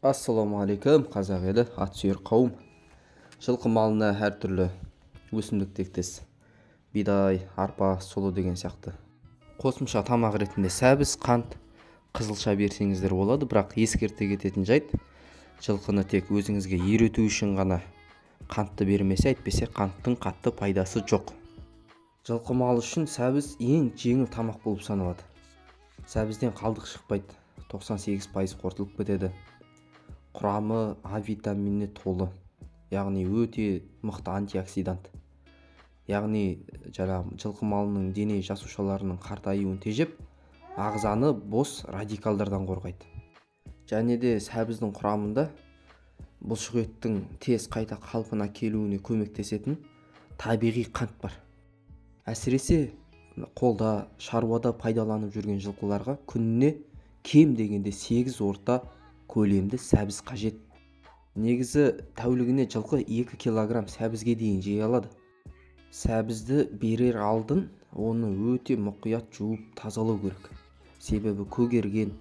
Ассалаумағалейкум, қазақ елі, ат сүйер қауым. Жылқы малына әртүрлі өсімдік тектес, бидай, арпа, сұлы деген сияқты қосымша тамақ ретінде сәбіз, қант, қызылша берсеңіздер болады. Бірақ ескерте кететін жайт, жылқыны тек өзіңізге үйрету үшін ғана қантты бермесе, әйтпесе қанттың қатты пайдасы жоқ. Жылқы малы үшін сәбіз ең жеңіл тамақ болып саналады. Сәбізден қалдық шықпайды, 98% қорытылып кетеді. Құрамы А витаминіне толы, яғни өте мықты антиоксидант. Яғни жылқы малының дене жасушаларының қартаюын тежеп, ағзаны бос радикалдардан қорғайды. Және де сәбіздің құрамында бұлшық еттің тез қайта қалпына келуіне көмектесетін табиғи қант бар. Әсіресе қолда, шаруада пайдаланып жүрген жылқыларға күніне кем дегенде 8 орта көлемді сәбіз қажет. Негізі тәулігіне жылқы 2 килограмм сәбізге дейін жей алады. Сәбізді берер алдын оны өте мұқият жуып тазалау керек. Себебі көгерген,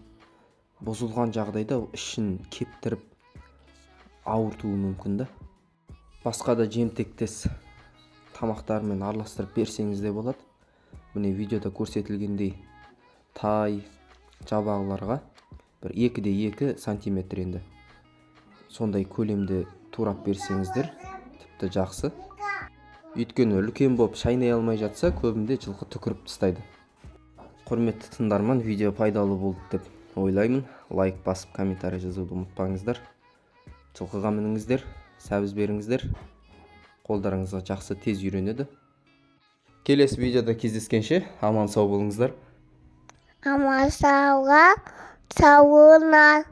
бұзылған жағдайда ішін кептіріп ауыртуы мүмкін. Басқа да жемтектес тамақтармен араластырып берсеңіз де болады. Міне видеода көрсетілгендей тай, жабағыларға бір 2-2 сантиметр енді сондай көлемде турап берсеңіздер тіпті жақсы. Өйткені үлкен болып шайнай алмай жатса, көбінде жылқы түкіріп тастайды. Құрметті тыңдарман, видео пайдалы болды деп ойлаймын. Лайк басып, комментарий жазуды ұмытпаңыздар. Жылқыға мініңіздер, сәбіз беріңіздер. Қолдарыңызға жақсы тез үйренеді. Келесі видеода кездескенше аман сау болыңыздар. Аман сауға сауына